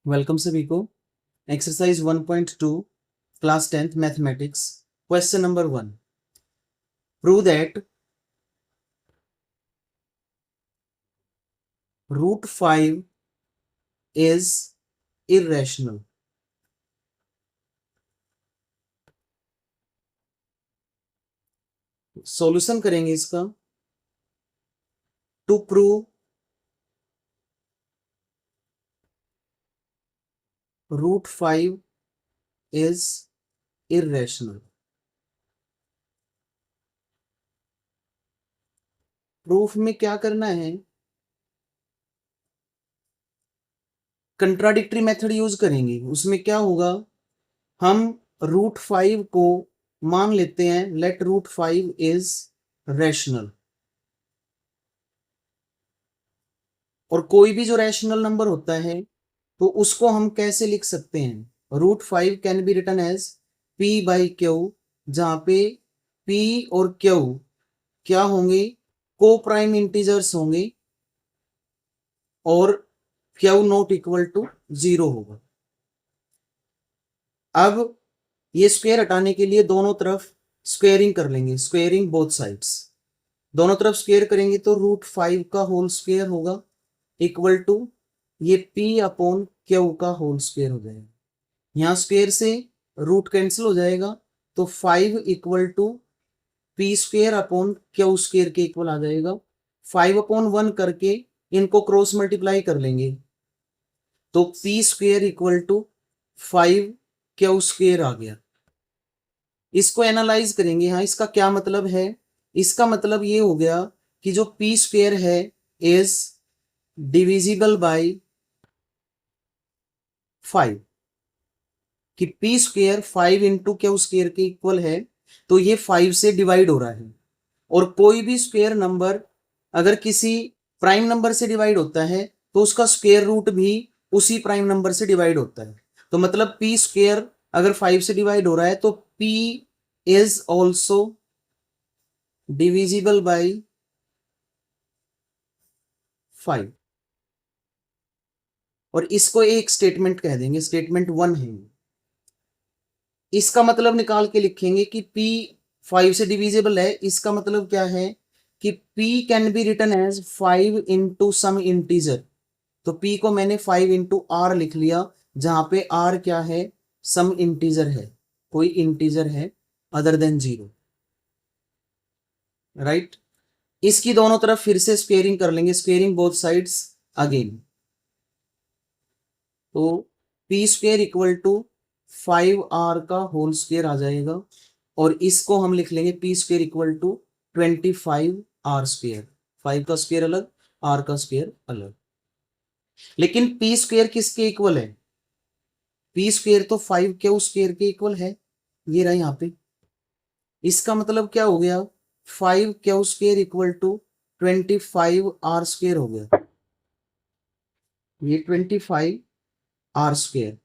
Welcome सभी को। Exercise 1.2 class 10th mathematics. Question number 1, prove that √5 is irrational. Solution करेंगे इसका। To prove √5 is irrational. Proof में क्या करना है, कंट्राडिक्टरी मेथड यूज करेंगे। उसमें क्या होगा, हम √5 को मान लेते हैं, लेट √5 इज रैशनल। और कोई भी जो रैशनल नंबर होता है तो उसको हम कैसे लिख सकते हैं, √5 can be written as P/Q, जहां पे P और Q क्या होंगे, को प्राइम इंटीजर्स होंगे और Q नॉट इक्वल टू 0 होगा। अब ये स्क्वायर हटाने के लिए दोनों तरफ स्क्वेयरिंग कर लेंगे, स्क्वेयरिंग बोथ साइड्स। दोनों तरफ स्क्वेयर करेंगे तो √5 का होल स्क्वेयर होगा इक्वल टू ये P/Q का होल स्क्वेयर हो जाएगा। यहाँ स्क्वेयर से रूट कैंसिल हो जाएगा तो 5 इक्वल टू P² / Q² के इक्वल आ जाएगा। 5/1 करके इनको क्रॉस मल्टीप्लाई कर लेंगे तो P² इक्वल टू 5Q² आ गया। इसको एनालाइज करेंगे। हाँ, इसका क्या मतलब है, इसका मतलब ये हो गया कि जो P² है इज डिविजिबल बाय 5, कि P² 5 × Q² के इक्वल है, तो ये 5 से डिवाइड हो रहा है। और कोई भी स्क्वायर नंबर अगर किसी प्राइम नंबर से डिवाइड होता है तो उसका स्क्वायर रूट भी उसी प्राइम नंबर से डिवाइड होता है। तो मतलब P² अगर 5 से डिवाइड हो रहा है तो P is also divisible by 5। और इसको एक स्टेटमेंट कह देंगे, स्टेटमेंट 1 है। इसका मतलब निकाल के लिखेंगे कि P 5 से डिविजिबल है। इसका मतलब क्या है कि P can be written as 5 × some integer. तो P को मैंने 5 × R लिख लिया, जहां पे R क्या है, सम इंटीजर है, कोई इंटीजर है अदर देन 0, राइट। इसकी दोनों तरफ फिर से स्क्वेयरिंग कर लेंगे, स्क्वेयरिंग बोथ साइड्स अगेन। तो P² इक्वल टू 5R का होल स्क्वेयर आ जाएगा और इसको हम लिख लेंगे P² इक्वल टू 25R²। 5 का स्क्वेयर अलग, R का स्क्वेयर अलग। लेकिन P² किसके इक्वल है, P² तो 5Q² के इक्वल है, ये रहा यहाँ पे। इसका मतलब क्या हो गया, 5Q² इक्वल टू 25R² हो गया। ये 25R²,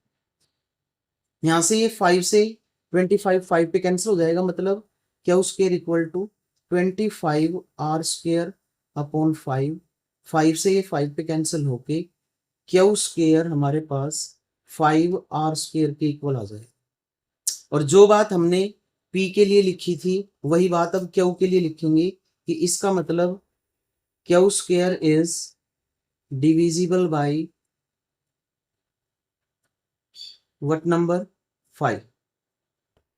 यहां से ये 5 से 25 5 पे कैंसिल हो जाएगा, मतलब Q² इक्वल टू 25R²/5। 5 से ये 5 पे कैंसिल होके Q² हमारे पास 5R² के इक्वल आ जाए। और जो बात हमने P के लिए लिखी थी वही बात अब Q के लिए लिखेंगे कि इसका मतलब Q² is divisible by what number, 5।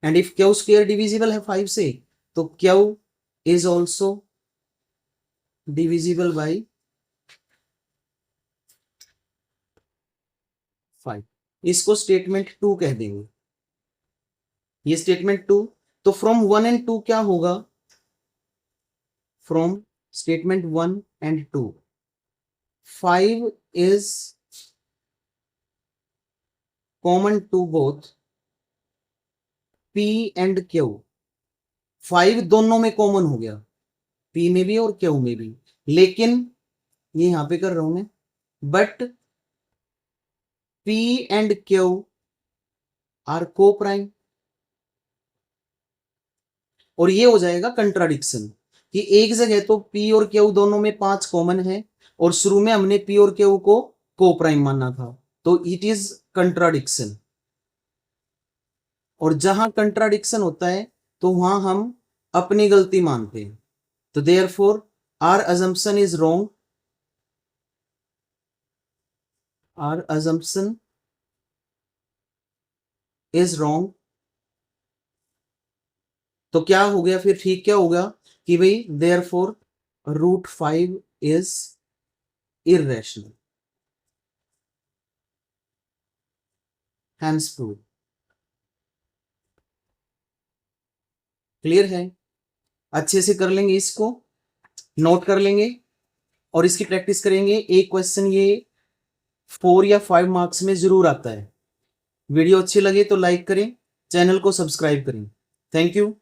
And if Q² divisible है 5 से तो Q is also divisible by 5। इसको स्टेटमेंट 2 कह देंगे। ये स्टेटमेंट 2। तो फ्रॉम 1 एंड 2 क्या होगा, from statement 1 and 2 5 is common to both P and Q। 5 दोनों में कॉमन हो गया, P में भी और Q में भी। लेकिन ये यहां पे कर रहा हूं मैं, but P and Q are coprime. और ये हो जाएगा कंट्राडिक्शन कि एक जगह तो P और Q दोनों में 5 कॉमन है और शुरू में हमने P और Q को प्राइम माना था, तो इट इज कंट्राडिक्शन, और जहां कंट्राडिक्शन होता है तो वहां हम अपनी गलती मानते हैं। तो therefore our assumption is wrong, our assumption is wrong. तो क्या हो गया फिर, ठीक क्या होगा कि भाई therefore √5 is irrational, hence prove. Clear है? अच्छे से कर लेंगे, इसको नोट कर लेंगे और इसकी प्रैक्टिस करेंगे। एक क्वेश्चन ये 4 या 5 मार्क्स में जरूर आता है। वीडियो अच्छी लगे तो लाइक करें, चैनल को सब्सक्राइब करें। Thank you.